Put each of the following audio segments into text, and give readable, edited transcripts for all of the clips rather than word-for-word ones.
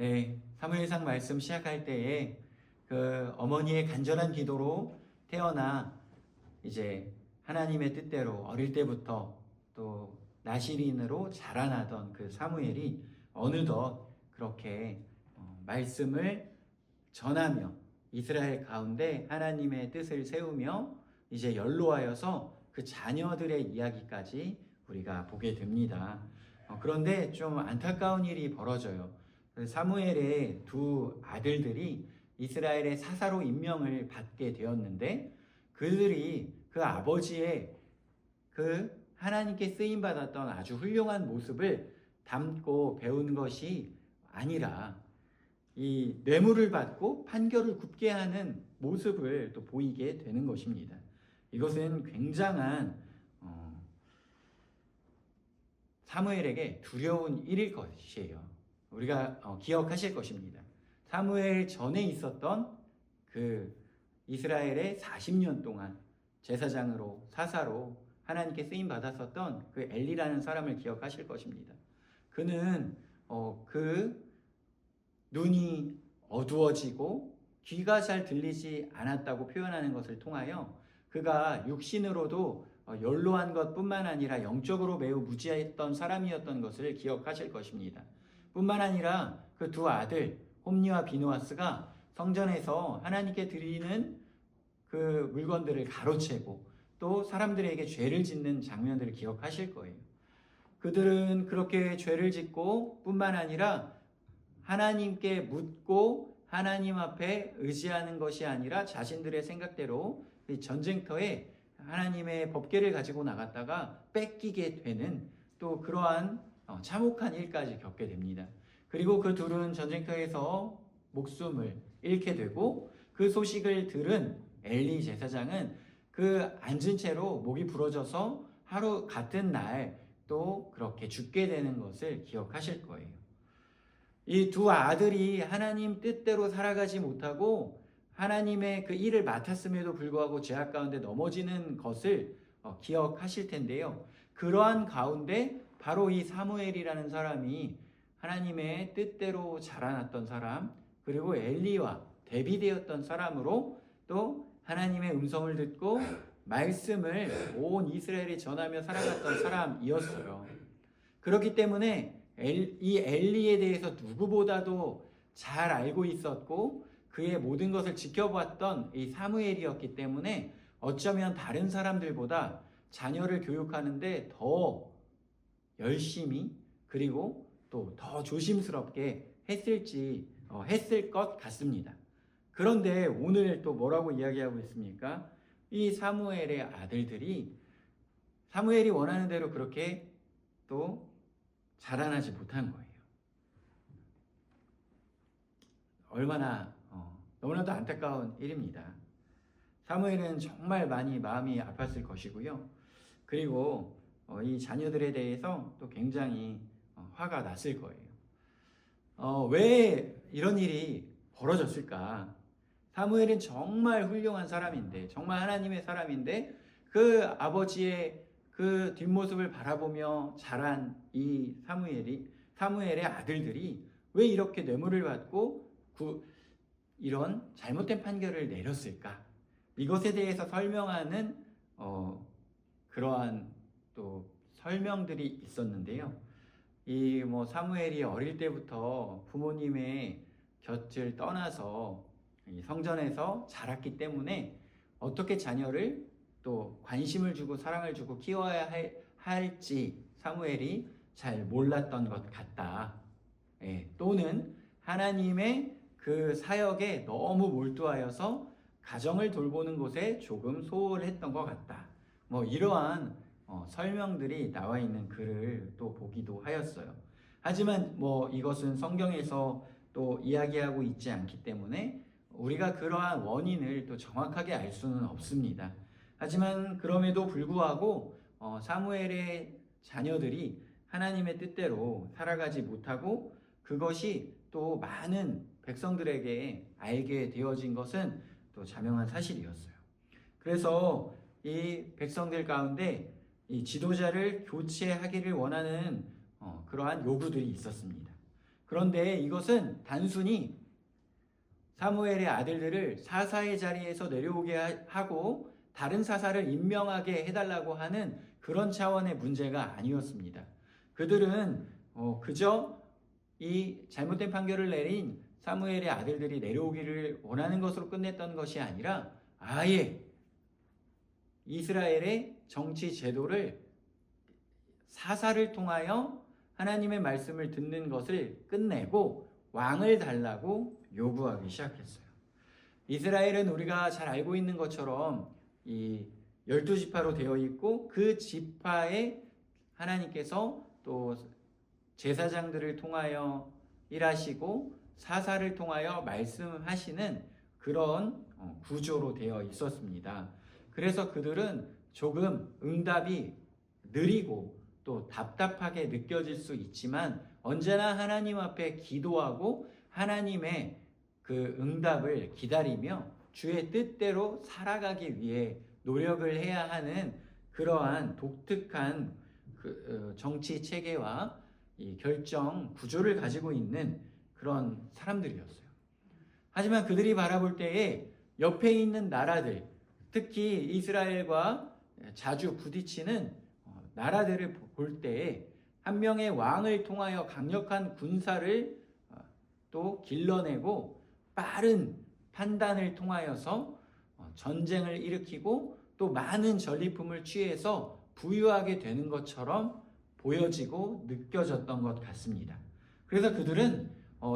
네, 사무엘상 말씀 시작할 때에 그 어머니의 간절한 기도로 태어나 이제 하나님의 뜻대로 어릴 때부터 또 나시린으로 자라나던 그 사무엘이 어느덧 그렇게 말씀을 전하며 이스라엘 가운데 하나님의 뜻을 세우며 이제 연로하여서 그 자녀들의 이야기까지 우리가 보게 됩니다. 그런데 좀 안타까운 일이 벌어져요. 사무엘의 두 아들들이 이스라엘의 사사로 임명을 받게 되었는데 그들이 그 아버지의 그 하나님께 쓰임받았던 아주 훌륭한 모습을 담고 배운 것이 아니라 이 뇌물을 받고 판결을 굽게 하는 모습을 또 보이게 되는 것입니다. 이것은 굉장한 사무엘에게 두려운 일일 것이에요. 우리가 기억하실 것입니다. 사무엘 전에 있었던 그 이스라엘의 40년 동안 제사장으로 사사로 하나님께 쓰임 받았었던 그 엘리라는 사람을 기억하실 것입니다. 그는 그 눈이 어두워지고 귀가 잘 들리지 않았다고 표현하는 것을 통하여 그가 육신으로도 연로한 것뿐만 아니라 영적으로 매우 무지했던 사람이었던 것을 기억하실 것입니다. 뿐만 아니라 그 두 아들 홈니와 비누아스가 성전에서 하나님께 드리는 그 물건들을 가로채고 또 사람들에게 죄를 짓는 장면들을 기억하실 거예요. 그들은 그렇게 죄를 짓고 뿐만 아니라 하나님께 묻고 하나님 앞에 의지하는 것이 아니라 자신들의 생각대로 전쟁터에 하나님의 법궤를 가지고 나갔다가 뺏기게 되는 또 그러한 참혹한 일까지 겪게 됩니다. 그리고 그 둘은 전쟁터에서 목숨을 잃게 되고 그 소식을 들은 엘리 제사장은 그 앉은 채로 목이 부러져서 하루 같은 날 또 그렇게 죽게 되는 것을 기억하실 거예요. 이 두 아들이 하나님 뜻대로 살아가지 못하고 하나님의 그 일을 맡았음에도 불구하고 죄악 가운데 넘어지는 것을 기억하실 텐데요. 그러한 가운데 바로 이 사무엘이라는 사람이 하나님의 뜻대로 자라났던 사람, 그리고 엘리와 대비되었던 사람으로 또 하나님의 음성을 듣고 말씀을 온 이스라엘에 전하며 살아갔던 사람이었어요. 그렇기 때문에 이 엘리에 대해서 누구보다도 잘 알고 있었고 그의 모든 것을 지켜봤던 이 사무엘이었기 때문에 어쩌면 다른 사람들보다 자녀를 교육하는데 더 열심히 그리고 또 더 조심스럽게 했을 것 같습니다. 그런데 오늘 또 뭐라고 이야기하고 있습니까? 이 사무엘의 아들들이 사무엘이 원하는 대로 그렇게 또 자라나지 못한 거예요. 얼마나 너무나도 안타까운 일입니다. 사무엘은 정말 많이 마음이 아팠을 것이고요. 그리고 이 자녀들에 대해서 또 굉장히 화가 났을 거예요. 왜 이런 일이 벌어졌을까? 사무엘은 정말 훌륭한 사람인데, 정말 하나님의 사람인데, 그 아버지의 그 뒷모습을 바라보며 자란 이 사무엘의 아들들이 왜 이렇게 뇌물을 받고 이런 잘못된 판결을 내렸을까? 이것에 대해서 설명하는 그러한 또 설명들이 있었는데요. 이 사무엘이 어릴 때부터 부모님의 곁을 떠나서 성전에서 자랐기 때문에 어떻게 자녀를 또 관심을 주고 사랑을 주고 키워야 할지 사무엘이 잘 몰랐던 것 같다. 또는 하나님의 그 사역에 너무 몰두하여서 가정을 돌보는 곳에 조금 소홀했던 것 같다. 이러한 설명들이 나와 있는 글을 또 보기도 하였어요. 하지만 이것은 성경에서 또 이야기하고 있지 않기 때문에 우리가 그러한 원인을 또 정확하게 알 수는 없습니다. 하지만 그럼에도 불구하고 사무엘의 자녀들이 하나님의 뜻대로 살아가지 못하고 그것이 또 많은 백성들에게 알게 되어진 것은 또 자명한 사실이었어요. 그래서 이 백성들 가운데 이 지도자를 교체하기를 원하는 그러한 요구들이 있었습니다. 그런데 이것은 단순히 사무엘의 아들들을 사사의 자리에서 내려오게 하고 다른 사사를 임명하게 해달라고 하는 그런 차원의 문제가 아니었습니다. 그들은 그저 이 잘못된 판결을 내린 사무엘의 아들들이 내려오기를 원하는 것으로 끝냈던 것이 아니라 아예 이스라엘의 정치 제도를 사사를 통하여 하나님의 말씀을 듣는 것을 끝내고 왕을 달라고 요구하기 시작했어요. 이스라엘은 우리가 잘 알고 있는 것처럼 이 12지파로 되어 있고 그 지파에 하나님께서 또 제사장들을 통하여 일하시고 사사를 통하여 말씀하시는 그런 구조로 되어 있었습니다. 그래서 그들은 조금 응답이 느리고 또 답답하게 느껴질 수 있지만 언제나 하나님 앞에 기도하고 하나님의 그 응답을 기다리며 주의 뜻대로 살아가기 위해 노력을 해야 하는 그러한 독특한 정치 체계와 이 결정 구조를 가지고 있는 그런 사람들이었어요. 하지만 그들이 바라볼 때에 옆에 있는 나라들, 특히 이스라엘과 자주 부딪히는 나라들을 볼 때에 한 명의 왕을 통하여 강력한 군사를 또 길러내고 빠른 판단을 통하여서 전쟁을 일으키고 또 많은 전리품을 취해서 부유하게 되는 것처럼 보여지고 느껴졌던 것 같습니다. 그래서 그들은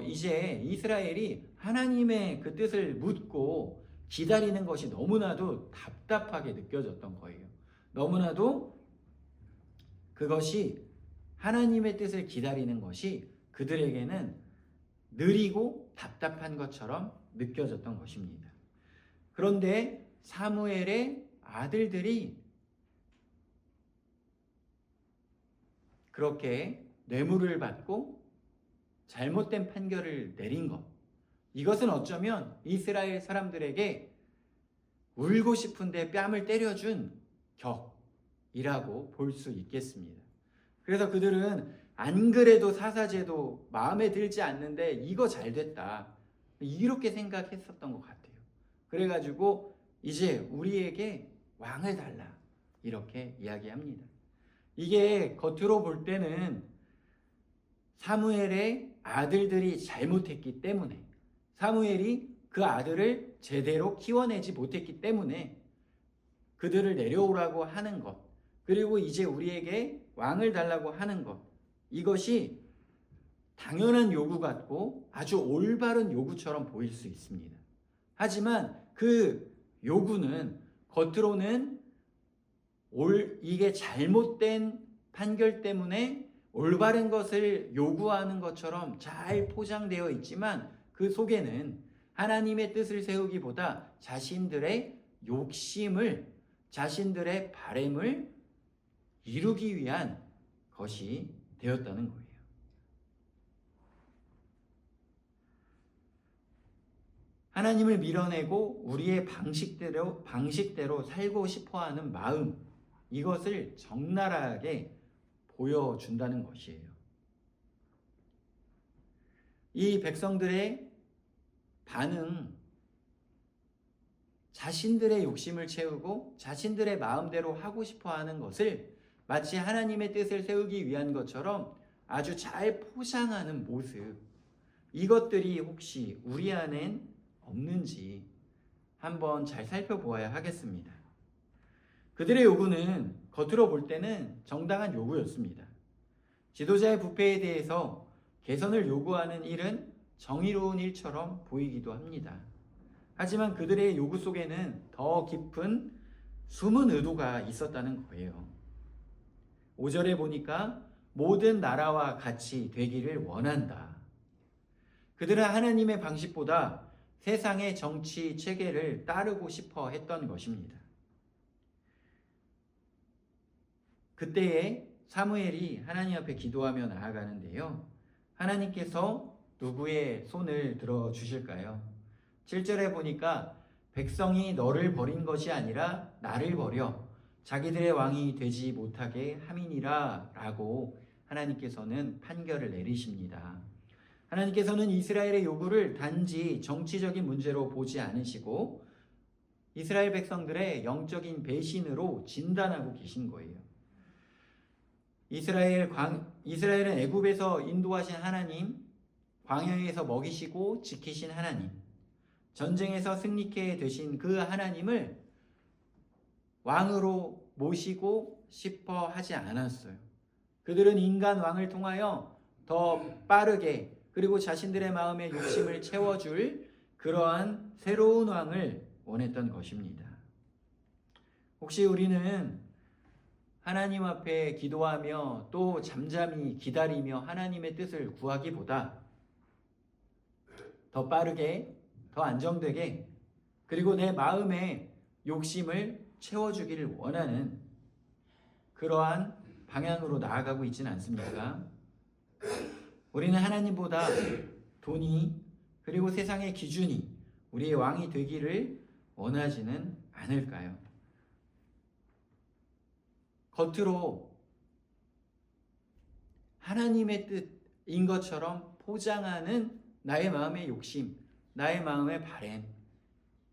이제 이스라엘이 하나님의 그 뜻을 묻고 기다리는 것이 너무나도 답답하게 느껴졌던 거예요. 너무나도 그것이 하나님의 뜻을 기다리는 것이 그들에게는 느리고 답답한 것처럼 느껴졌던 것입니다. 그런데 사무엘의 아들들이 그렇게 뇌물을 받고 잘못된 판결을 내린 것, 이것은 어쩌면 이스라엘 사람들에게 울고 싶은데 뺨을 때려준 격이라고 볼 수 있겠습니다. 그래서 그들은 안 그래도 사사제도 마음에 들지 않는데 이거 잘 됐다, 이렇게 생각했었던 것 같아요. 그래가지고 이제 우리에게 왕을 달라, 이렇게 이야기합니다. 이게 겉으로 볼 때는 사무엘의 아들들이 잘못했기 때문에, 사무엘이 그 아들을 제대로 키워내지 못했기 때문에 그들을 내려오라고 하는 것, 그리고 이제 우리에게 왕을 달라고 하는 것, 이것이 당연한 요구 같고 아주 올바른 요구처럼 보일 수 있습니다. 하지만 그 요구는 겉으로는 이게 잘못된 판결 때문에 올바른 것을 요구하는 것처럼 잘 포장되어 있지만 그 속에는 하나님의 뜻을 세우기보다 자신들의 욕심을, 자신들의 바램을 이루기 위한 것이 되었다는 거예요. 하나님을 밀어내고 우리의 방식대로 살고 싶어하는 마음, 이것을 적나라하게 보여준다는 것이에요. 이 백성들의 반응, 자신들의 욕심을 채우고 자신들의 마음대로 하고 싶어하는 것을 마치 하나님의 뜻을 세우기 위한 것처럼 아주 잘 포장하는 모습, 이것들이 혹시 우리 안엔 없는지 한번 잘 살펴보아야 하겠습니다. 그들의 요구는 겉으로 볼 때는 정당한 요구였습니다. 지도자의 부패에 대해서 개선을 요구하는 일은 정의로운 일처럼 보이기도 합니다. 하지만 그들의 요구 속에는 더 깊은 숨은 의도가 있었다는 거예요. 5절에 보니까 모든 나라와 같이 되기를 원한다. 그들은 하나님의 방식보다 세상의 정치 체계를 따르고 싶어 했던 것입니다. 그때에 사무엘이 하나님 앞에 기도하며 나아가는데요, 하나님께서 누구의 손을 들어주실까요? 7절에 보니까 백성이 너를 버린 것이 아니라 나를 버려 자기들의 왕이 되지 못하게 함이니라 라고 하나님께서는 판결을 내리십니다. 하나님께서는 이스라엘의 요구를 단지 정치적인 문제로 보지 않으시고 이스라엘 백성들의 영적인 배신으로 진단하고 계신 거예요. 이스라엘은 애굽에서 인도하신 하나님, 광야에서 먹이시고 지키신 하나님, 전쟁에서 승리케 되신 그 하나님을 왕으로 모시고 싶어 하지 않았어요. 그들은 인간 왕을 통하여 더 빠르게 그리고 자신들의 마음의 욕심을 채워줄 그러한 새로운 왕을 원했던 것입니다. 혹시 우리는 하나님 앞에 기도하며 또 잠잠히 기다리며 하나님의 뜻을 구하기보다 더 빠르게, 더 안정되게, 그리고 내 마음의 욕심을 채워주기를 원하는 그러한 방향으로 나아가고 있지는 않습니까? 우리는 하나님보다 돈이 그리고 세상의 기준이 우리의 왕이 되기를 원하지는 않을까요? 겉으로 하나님의 뜻인 것처럼 포장하는 나의 마음의 욕심, 나의 마음의 바램,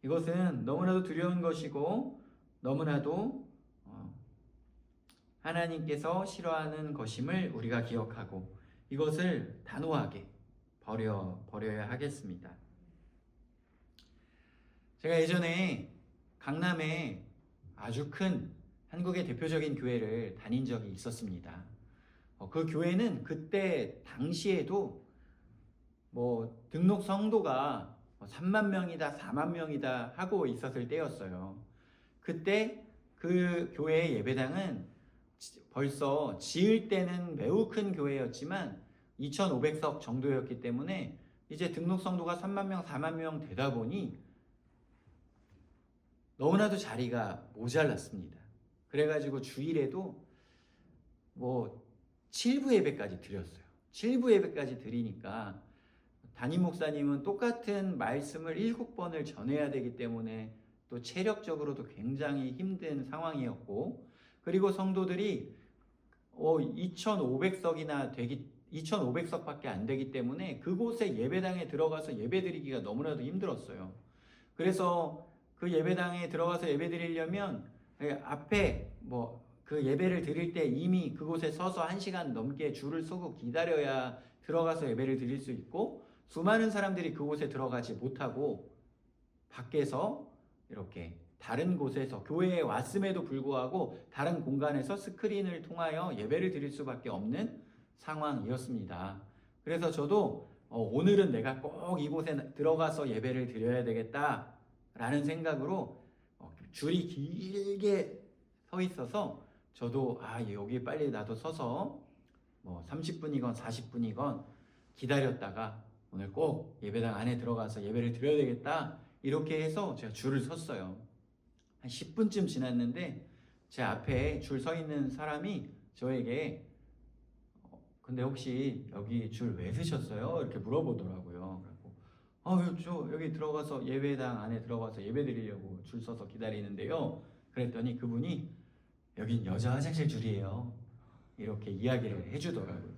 이것은 너무나도 두려운 것이고 너무나도 하나님께서 싫어하는 것임을 우리가 기억하고 이것을 단호하게 버려야 하겠습니다. 제가 예전에 강남에 아주 큰 한국의 대표적인 교회를 다닌 적이 있었습니다. 그 교회는 그때 당시에도 등록 성도가 3만 명이다 4만 명이다 하고 있었을 때였어요. 그때 그 교회의 예배당은 벌써 지을 때는 매우 큰 교회였지만 2,500석 정도였기 때문에 이제 등록 성도가 3만 명 4만 명 되다 보니 너무나도 자리가 모자랐습니다. 그래가지고 주일에도 7부 예배까지 드렸어요. 7부 예배까지 드리니까 담임 목사님은 똑같은 말씀을 7번을 전해야 되기 때문에 또 체력적으로도 굉장히 힘든 상황이었고, 그리고 성도들이 2,500석밖에 안 되기 때문에 그곳에 예배당에 들어가서 예배드리기가 너무나도 힘들었어요. 그래서 그 예배당에 들어가서 예배드리려면 앞에 그 예배를 드릴 때 이미 그곳에 서서 1시간 넘게 줄을 서고 기다려야 들어가서 예배를 드릴 수 있고, 수많은 사람들이 그곳에 들어가지 못하고 밖에서 이렇게 다른 곳에서 교회에 왔음에도 불구하고 다른 공간에서 스크린을 통하여 예배를 드릴 수밖에 없는 상황이었습니다. 그래서 저도 오늘은 내가 꼭 이곳에 들어가서 예배를 드려야 되겠다라는 생각으로 줄이 길게 서 있어서 저도 여기 빨리 나도 서서 30분이건 40분이건 기다렸다가 오늘 꼭 예배당 안에 들어가서 예배를 드려야 되겠다 이렇게 해서 제가 줄을 섰어요. 한 10분쯤 지났는데 제 앞에 줄 서 있는 사람이 저에게 근데 혹시 여기 줄 왜 서셨어요? 이렇게 물어보더라고요. 그래서 저 여기 들어가서 예배당 안에 들어가서 예배 드리려고 줄 서서 기다리는데요. 그랬더니 그분이 여긴 여자 화장실 줄이에요. 이렇게 이야기를 해주더라고요.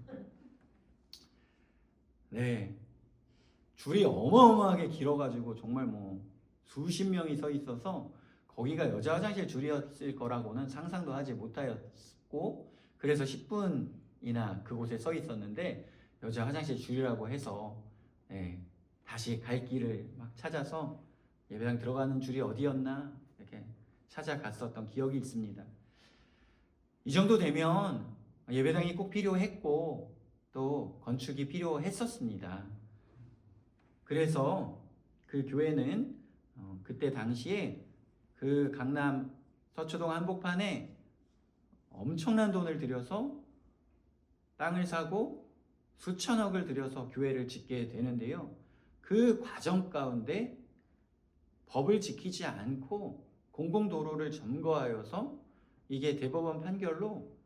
네, 줄이 어마어마하게 길어가지고 정말 수십 명이 서 있어서 거기가 여자 화장실 줄이었을 거라고는 상상도 하지 못하였고, 그래서 10분이나 그곳에 서 있었는데 여자 화장실 줄이라고 해서 다시 갈 길을 막 찾아서 예배당 들어가는 줄이 어디였나 이렇게 찾아갔었던 기억이 있습니다. 이 정도 되면 예배당이 꼭 필요했고 또 건축이 필요했었습니다. 그래서 그 교회는 그때 당시에 그 강남 서초동 한복판에 엄청난 돈을 들여서 땅을 사고 수천억을 들여서 교회를 짓게 되는데요. 그 과정 가운데 법을 지키지 않고 공공도로를 점거하여서 이게 대법원 판결로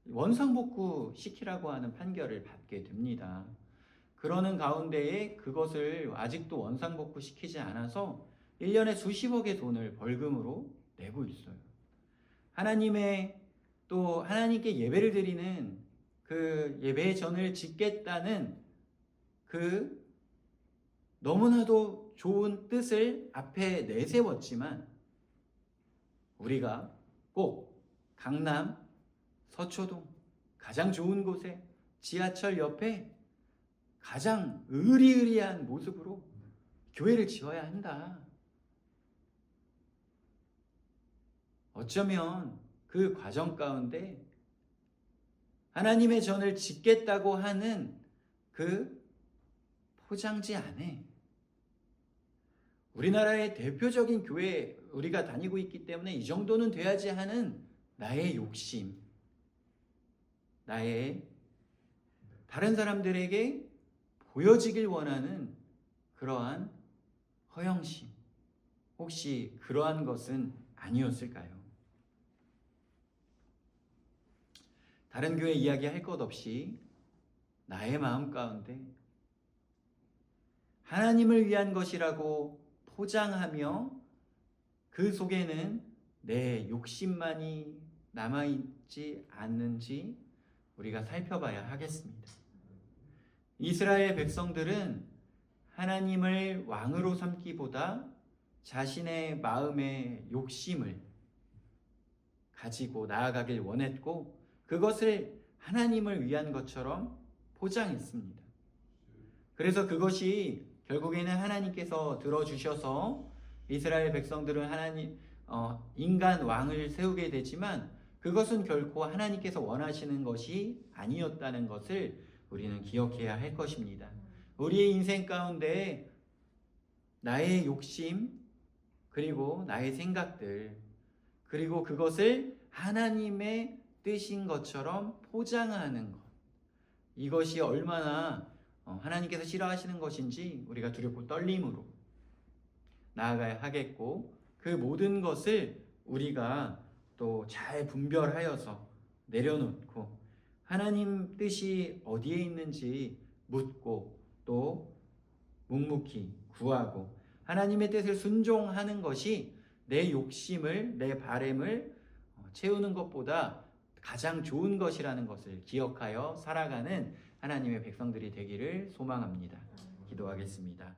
원상복구 시키라고 하는 판결을 받게 됩니다. 그러는 가운데에 그것을 아직도 원상복구 시키지 않아서 1년에 수십억의 돈을 벌금으로 내고 있어요. 하나님께 예배를 드리는 그 예배의 전을 짓겠다는 그 너무나도 좋은 뜻을 앞에 내세웠지만 우리가 꼭 강남 서초동 가장 좋은 곳에 지하철 옆에 가장 의리의리한 모습으로 교회를 지어야 한다. 어쩌면 그 과정 가운데 하나님의 전을 짓겠다고 하는 그 포장지 안에 우리나라의 대표적인 교회 우리가 다니고 있기 때문에 이 정도는 돼야지 하는 나의 욕심, 나의 다른 사람들에게 보여지길 원하는 그러한 허영심, 혹시 그러한 것은 아니었을까요? 다른 교회 이야기할 것 없이 나의 마음 가운데 하나님을 위한 것이라고 포장하며 그 속에는 내 욕심만이 남아있지 않는지 우리가 살펴봐야 하겠습니다. 이스라엘 백성들은 하나님을 왕으로 삼기보다 자신의 마음의 욕심을 가지고 나아가길 원했고 그것을 하나님을 위한 것처럼 포장했습니다. 그래서 그것이 결국에는 하나님께서 들어주셔서 이스라엘 백성들은 인간 왕을 세우게 되지만 그것은 결코 하나님께서 원하시는 것이 아니었다는 것을 우리는 기억해야 할 것입니다. 우리의 인생 가운데 나의 욕심 그리고 나의 생각들 그리고 그것을 하나님의 뜻인 것처럼 포장하는 것, 이것이 얼마나 하나님께서 싫어하시는 것인지 우리가 두렵고 떨림으로 나아가야 하겠고 그 모든 것을 우리가 또 잘 분별하여서 내려놓고 하나님 뜻이 어디에 있는지 묻고 또 묵묵히 구하고 하나님의 뜻을 순종하는 것이 내 욕심을 내 바램을 채우는 것보다 가장 좋은 것이라는 것을 기억하여 살아가는 하나님의 백성들이 되기를 소망합니다. 기도하겠습니다.